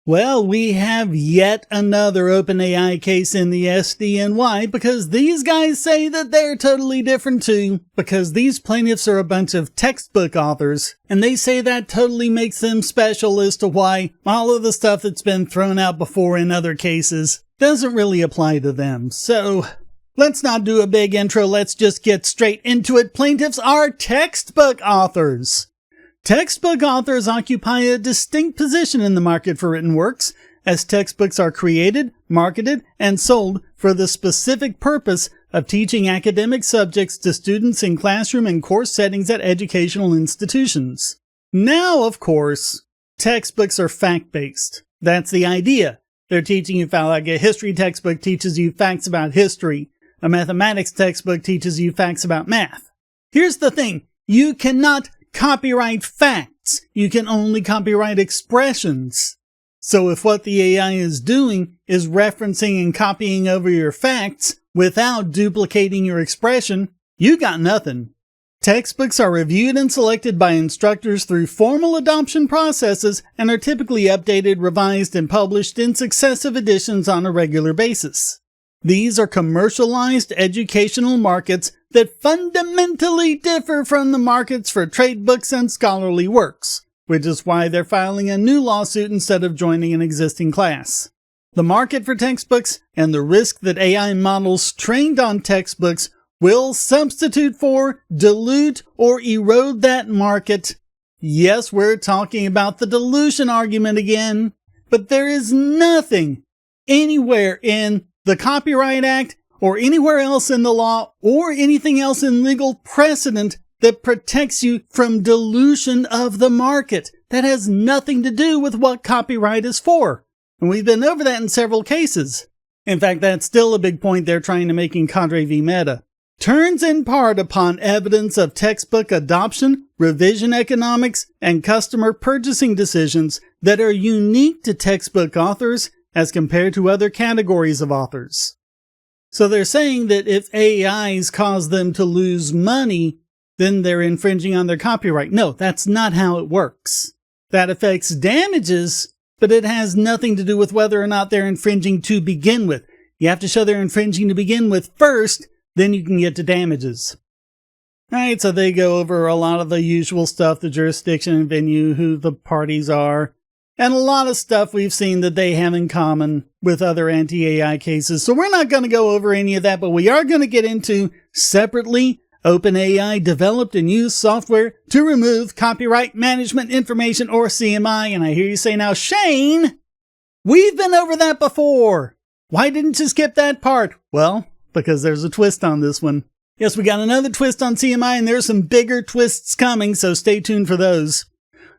Well, we have yet another OpenAI case in the SDNY because these guys say that they're totally different too, because these plaintiffs are a bunch of textbook authors, and they say that totally makes them special as to why all of the stuff that's been thrown out before in other cases doesn't really apply to them. So let's not do a big intro, let's just get straight into it. Plaintiffs are textbook authors. Textbook authors occupy a distinct position in the market for written works, as textbooks are created, marketed, and sold for the specific purpose of teaching academic subjects to students in classroom and course settings at educational institutions. Now, of course, textbooks are fact-based. That's the idea. They're teaching you facts. Like a history textbook teaches you facts about history. A mathematics textbook teaches you facts about math. Here's the thing. You cannot copyright facts. You can only copyright expressions. So if what the AI is doing is referencing and copying over your facts without duplicating your expression, you got nothing. Textbooks are reviewed and selected by instructors through formal adoption processes and are typically updated, revised, and published in successive editions on a regular basis. These are commercialized educational markets that fundamentally differ from the markets for trade books and scholarly works, which is why they're filing a new lawsuit instead of joining an existing class. The market for textbooks and the risk that AI models trained on textbooks will substitute for, dilute, or erode that market. Yes, we're talking about the dilution argument again, but there is nothing anywhere in the Copyright Act or anywhere else in the law or anything else in legal precedent that protects you from dilution of the market. That has nothing to do with what copyright is for. And we've been over that in several cases. In fact, that's still a big point they're trying to make in Cadre v. Meta. Turns in part upon evidence of textbook adoption, revision economics, and customer purchasing decisions that are unique to textbook authors as compared to other categories of authors. So they're saying that if AIs cause them to lose money, then they're infringing on their copyright. No, that's not how it works. That affects damages, but it has nothing to do with whether or not they're infringing to begin with. You have to show they're infringing to begin with first, then you can get to damages. Alright, so they go over a lot of the usual stuff, the jurisdiction and venue, who the parties are, and a lot of stuff we've seen that they have in common with other anti-AI cases. So we're not going to go over any of that, but we are going to get into separately OpenAI developed and used software to remove copyright management information, or CMI. And I hear you say now, Shane, we've been over that before. Why didn't you skip that part? Well, because there's a twist on this one. Yes, we got another twist on CMI, and there's some bigger twists coming, so stay tuned for those.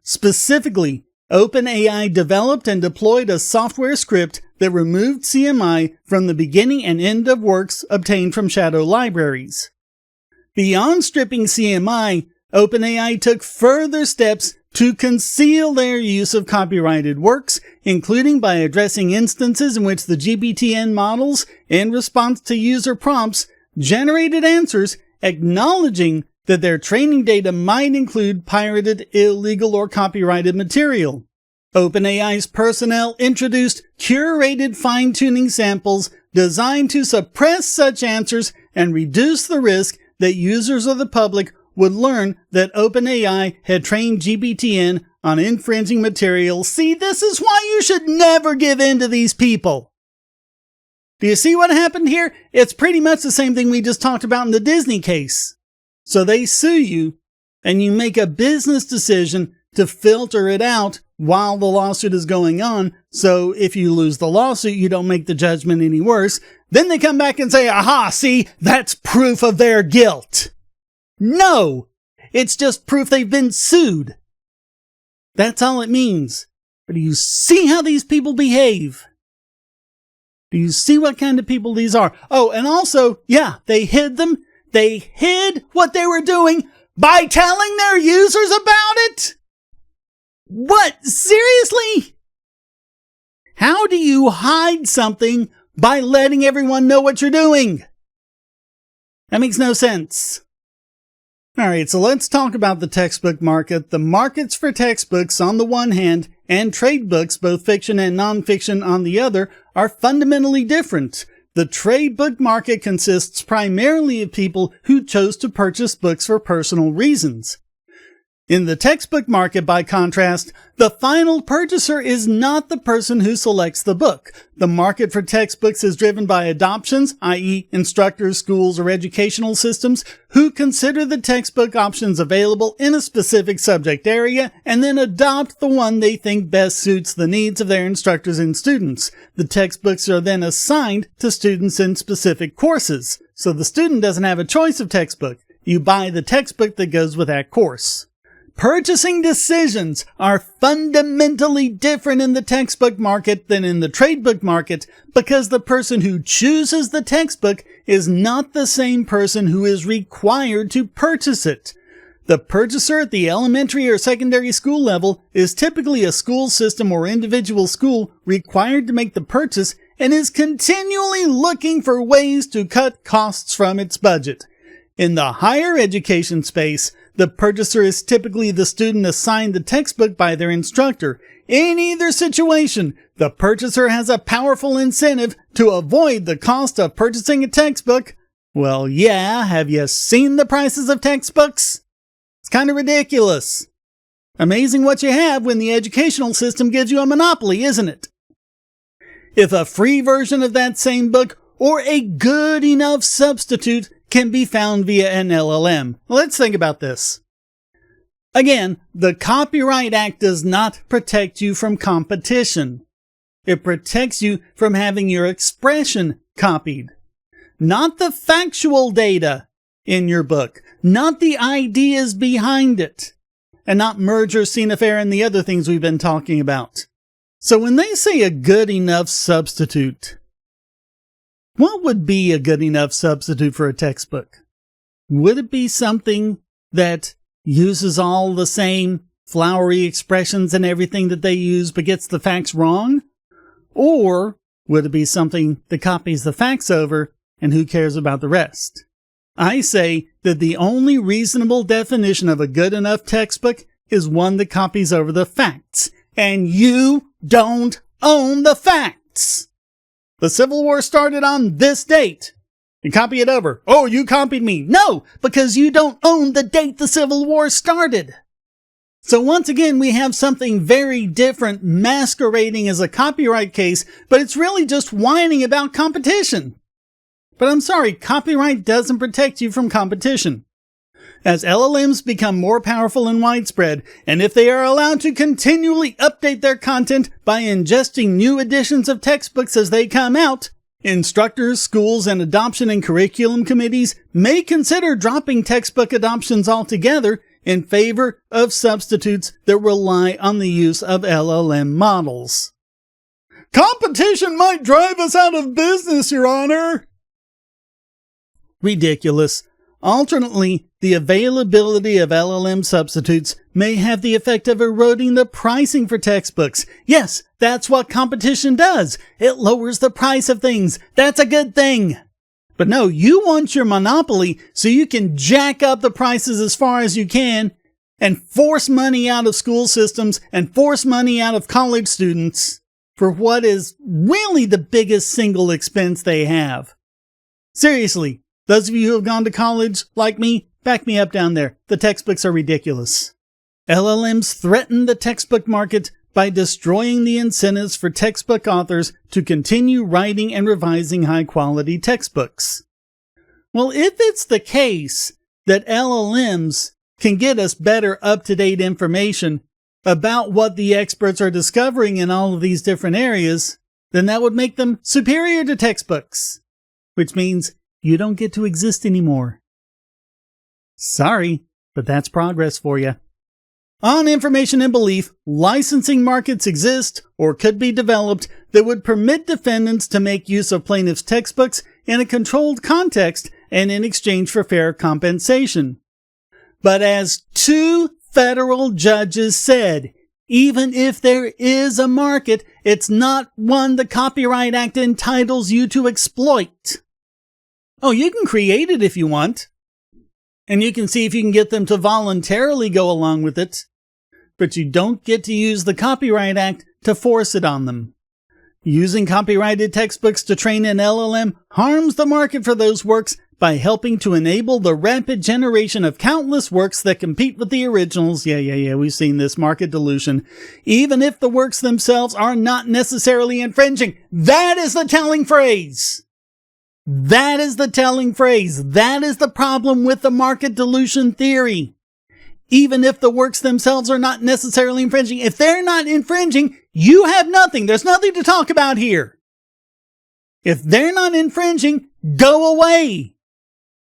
Specifically, OpenAI developed and deployed a software script that removed CMI from the beginning and end of works obtained from shadow libraries. Beyond stripping CMI, OpenAI took further steps to conceal their use of copyrighted works, including by addressing instances in which the GPTN models, in response to user prompts, generated answers acknowledging that their training data might include pirated, illegal, or copyrighted material. OpenAI's personnel introduced curated fine-tuning samples designed to suppress such answers and reduce the risk that users or the public would learn that OpenAI had trained GPTN on infringing material. See, this is why you should never give in to these people. Do you see what happened here? It's pretty much the same thing we just talked about in the Disney case. So they sue you, and you make a business decision to filter it out while the lawsuit is going on. So if you lose the lawsuit, you don't make the judgment any worse. Then they come back and say, aha, see, that's proof of their guilt. No, it's just proof they've been sued. That's all it means. But do you see how these people behave? Do you see what kind of people these are? Oh, and also, yeah, they hid them. They hid what they were doing by telling their users about it. What? Seriously? How do you hide something by letting everyone know what you're doing? That makes no sense. Alright, so let's talk about the textbook market. The markets for textbooks on the one hand, and trade books, both fiction and non-fiction on the other, are fundamentally different. The trade book market consists primarily of people who chose to purchase books for personal reasons. In the textbook market, by contrast, the final purchaser is not the person who selects the book. The market for textbooks is driven by adoptions, i.e. instructors, schools, or educational systems who consider the textbook options available in a specific subject area and then adopt the one they think best suits the needs of their instructors and students. The textbooks are then assigned to students in specific courses, so the student doesn't have a choice of textbook. You buy the textbook that goes with that course. Purchasing decisions are fundamentally different in the textbook market than in the trade book market because the person who chooses the textbook is not the same person who is required to purchase it. The purchaser at the elementary or secondary school level is typically a school system or individual school required to make the purchase and is continually looking for ways to cut costs from its budget. In the higher education space, the purchaser is typically the student assigned the textbook by their instructor. In either situation, the purchaser has a powerful incentive to avoid the cost of purchasing a textbook. Well, yeah, have you seen the prices of textbooks? It's kind of ridiculous. Amazing what you have when the educational system gives you a monopoly, isn't it? If a free version of that same book or a good enough substitute can be found via an LLM. Let's think about this. Again, the Copyright Act does not protect you from competition. It protects you from having your expression copied. Not the factual data in your book, not the ideas behind it, and not merger, scene affair, and the other things we've been talking about. So when they say a good enough substitute, what would be a good enough substitute for a textbook? Would it be something that uses all the same flowery expressions and everything that they use but gets the facts wrong? Or would it be something that copies the facts over and who cares about the rest? I say that the only reasonable definition of a good enough textbook is one that copies over the facts. And you don't own the facts! The Civil War started on this date. You copy it over. Oh, you copied me. No, because you don't own the date the Civil War started. So once again, we have something very different masquerading as a copyright case, but it's really just whining about competition. But I'm sorry, copyright doesn't protect you from competition. As LLMs become more powerful and widespread, and if they are allowed to continually update their content by ingesting new editions of textbooks as they come out, instructors, schools, and adoption and curriculum committees may consider dropping textbook adoptions altogether in favor of substitutes that rely on the use of LLM models. Competition might drive us out of business, Your Honor! Ridiculous. Alternately, the availability of LLM substitutes may have the effect of eroding the pricing for textbooks. Yes, that's what competition does. It lowers the price of things. That's a good thing. But no, you want your monopoly so you can jack up the prices as far as you can and force money out of school systems and force money out of college students for what is really the biggest single expense they have. Seriously. Those of you who have gone to college, like me, back me up down there. The textbooks are ridiculous. LLMs threaten the textbook market by destroying the incentives for textbook authors to continue writing and revising high-quality textbooks. Well, if it's the case that LLMs can get us better up-to-date information about what the experts are discovering in all of these different areas, then that would make them superior to textbooks, which means you don't get to exist anymore. Sorry, but that's progress for you. On information and belief, licensing markets exist or could be developed that would permit defendants to make use of plaintiffs' textbooks in a controlled context and in exchange for fair compensation. But as 2 federal judges said, even if there is a market, it's not one the Copyright Act entitles you to exploit. Oh, you can create it if you want. and you can see if you can get them to voluntarily go along with it, but you don't get to use the Copyright Act to force it on them. Using copyrighted textbooks to train an LLM harms the market for those works by helping to enable the rapid generation of countless works that compete with the originals. Yeah, we've seen this market dilution. Even if the works themselves are not necessarily infringing. That is the telling phrase. That is the telling phrase. That is the problem with the market dilution theory. Even if the works themselves are not necessarily infringing. If they're not infringing, you have nothing. There's nothing to talk about here. If they're not infringing, go away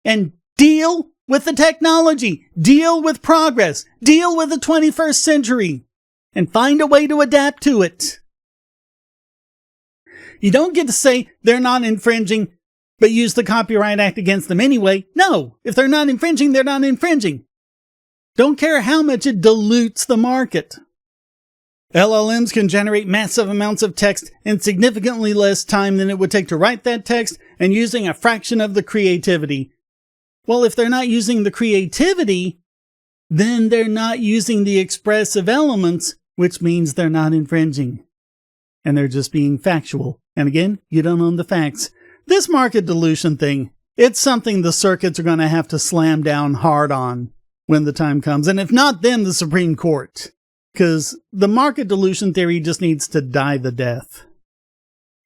and deal with the technology. Deal with progress. Deal with the 21st century and find a way to adapt to it. You don't get to say they're not infringing, but use the Copyright Act against them anyway. No, if they're not infringing, they're not infringing. Don't care how much it dilutes the market. LLMs can generate massive amounts of text in significantly less time than it would take to write that text and using a fraction of the creativity. Well, if they're not using the creativity, then they're not using the expressive elements, which means they're not infringing. And they're just being factual. And again, you don't own the facts. This market dilution thing, it's something the circuits are going to have to slam down hard on when the time comes. And if not them, the Supreme Court. Because the market dilution theory just needs to die the death.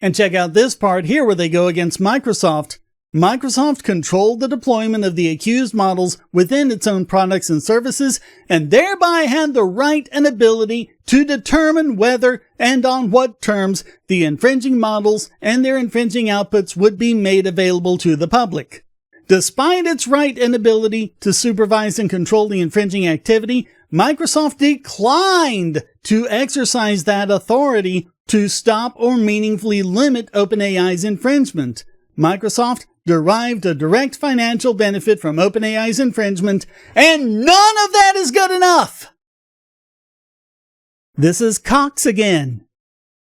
And check out this part here where they go against Microsoft. Microsoft controlled the deployment of the accused models within its own products and services, and thereby had the right and ability to determine whether and on what terms the infringing models and their infringing outputs would be made available to the public. Despite its right and ability to supervise and control the infringing activity, Microsoft declined to exercise that authority to stop or meaningfully limit OpenAI's infringement. Microsoft derived a direct financial benefit from OpenAI's infringement, and none of that is good enough! This is Cox again.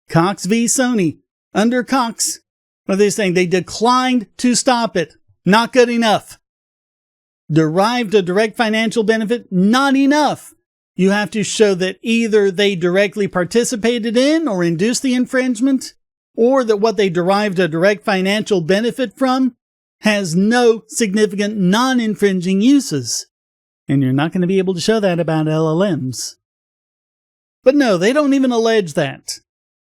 Cox v. Sony. Under Cox, what are they saying? They declined to stop it. Not good enough. Derived a direct financial benefit? Not enough. You have to show that either they directly participated in or induced the infringement, or that what they derived a direct financial benefit from has no significant non-infringing uses. And you're not going to be able to show that about LLMs. But no, they don't even allege that.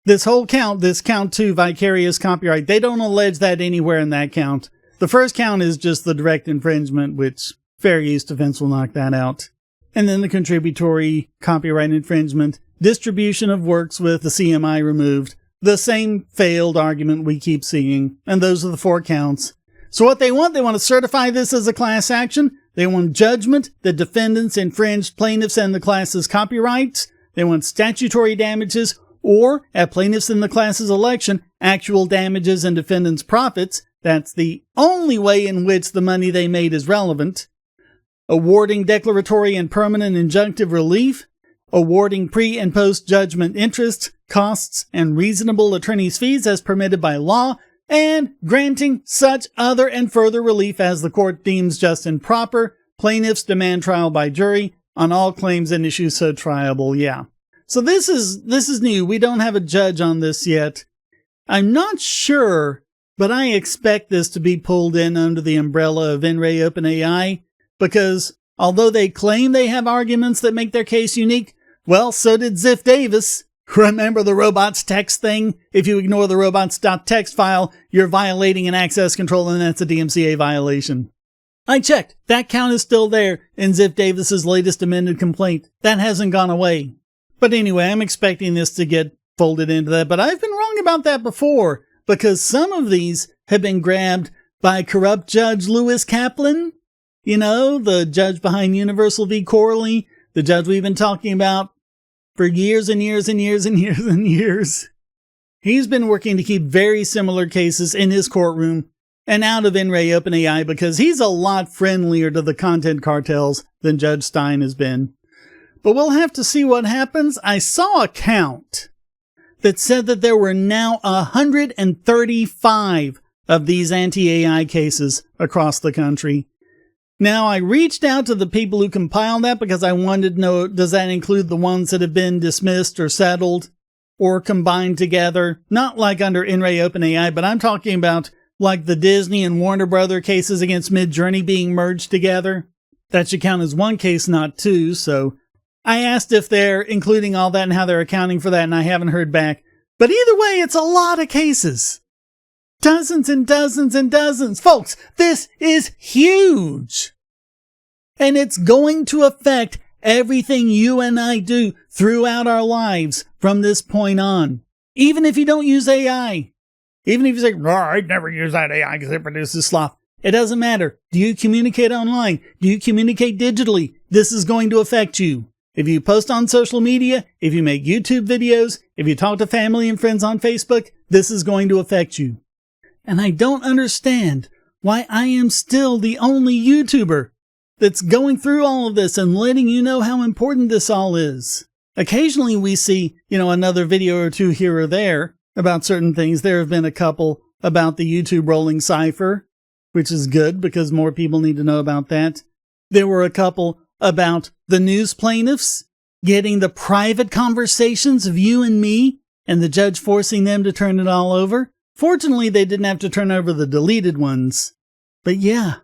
This whole count, this count 2 vicarious copyright, they don't allege that anywhere in that count. The first count is just the direct infringement, which fair use defense will knock that out. And then the contributory copyright infringement, distribution of works with the CMI removed, the same failed argument we keep seeing, and those are the 4 counts. So what they want to certify this as a class action. They want judgment that defendants infringed plaintiffs and the class's copyrights. They want statutory damages, or, at plaintiffs in the class's election, actual damages and defendants' profits. That's the only way in which the money they made is relevant. Awarding declaratory and permanent injunctive relief. Awarding pre- and post-judgment interest, costs, and reasonable attorney's fees as permitted by law, and granting such other and further relief as the court deems just and proper. Plaintiffs demand trial by jury on all claims and issues so triable. Yeah. So this is new. We don't have a judge on this yet. I'm not sure, but I expect this to be pulled in under the umbrella of In re OpenAI, because although they claim they have arguments that make their case unique, well, so did Ziff Davis. Remember the robots.txt thing? If you ignore the robots.txt file, you're violating an access control, and that's a DMCA violation. I checked. That count is still there in Ziff Davis's latest amended complaint. That hasn't gone away. But anyway, I'm expecting this to get folded into that, but I've been wrong about that before, because some of these have been grabbed by corrupt Judge Lewis Kaplan. You know, the judge behind Universal v. Corley, the judge we've been talking about for years and years and years and years and years. He's been working to keep very similar cases in his courtroom and out of In re OpenAI because he's a lot friendlier to the content cartels than Judge Stein has been. But we'll have to see what happens. I saw a count that said that there were now 135 of these anti-AI cases across the country. Now, I reached out to the people who compiled that because I wanted to know, does that include the ones that have been dismissed or settled or combined together? Not like under In Re OpenAI, but I'm talking about like the Disney and Warner Brother cases against Midjourney being merged together. That should count as one case, not two. So I asked if they're including all that and how they're accounting for that, and I haven't heard back. But either way, it's a lot of cases. Dozens and dozens and dozens. Folks, this is huge. And it's going to affect everything you and I do throughout our lives from this point on. Even if you don't use AI. Even if you say, "No, I'd never use that AI because it produces slop." It doesn't matter. Do you communicate online? Do you communicate digitally? This is going to affect you. If you post on social media, if you make YouTube videos, if you talk to family and friends on Facebook, this is going to affect you. And I don't understand why I am still the only YouTuber that's going through all of this and letting you know how important this all is. Occasionally we see, another video or two here or there about certain things. There have been a couple about the YouTube rolling cipher, which is good because more people need to know about that. There were a couple about the news plaintiffs getting the private conversations of you and me and the judge forcing them to turn it all over. Fortunately, they didn't have to turn over the deleted ones. But yeah,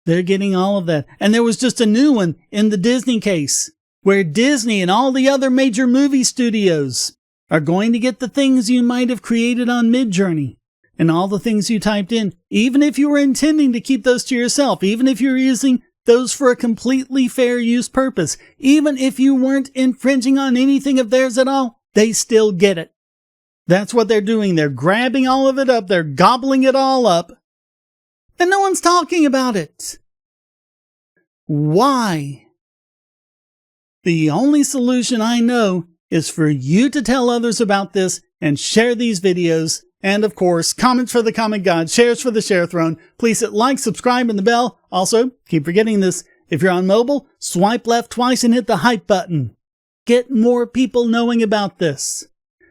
they're getting all of that. And there was just a new one in the Disney case where Disney and all the other major movie studios are going to get the things you might have created on Midjourney and all the things you typed in, even if you were intending to keep those to yourself, even if you're using those for a completely fair use purpose, even if you weren't infringing on anything of theirs at all, they still get it. That's what they're doing. They're grabbing all of it up. They're gobbling it all up. And no one's talking about it. Why? The only solution I know is for you to tell others about this and share these videos. And of course, comments for the comment god, shares for the share throne. Please hit like, subscribe, and the bell. Also, keep forgetting this. If you're on mobile, swipe left twice and hit the hype button. Get more people knowing about this.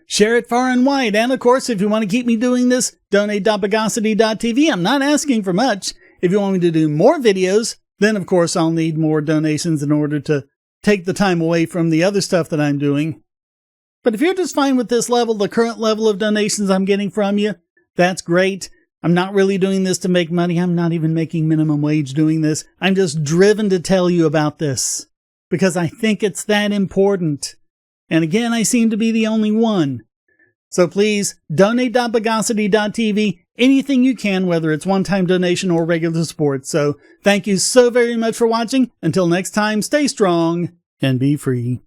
Share it far and wide. And of course, if you want to keep me doing this, donate.bogosity.tv. I'm not asking for much. If you want me to do more videos, then of course I'll need more donations in order to take the time away from the other stuff that I'm doing. But if you're just fine with this level, the current level of donations I'm getting from you, that's great. I'm not really doing this to make money. I'm not even making minimum wage doing this. I'm just driven to tell you about this because I think it's that important. And again, I seem to be the only one. So please, donate.bogosity.tv, anything you can, whether it's one-time donation or regular support. So thank you so very much for watching. Until next time, stay strong and be free.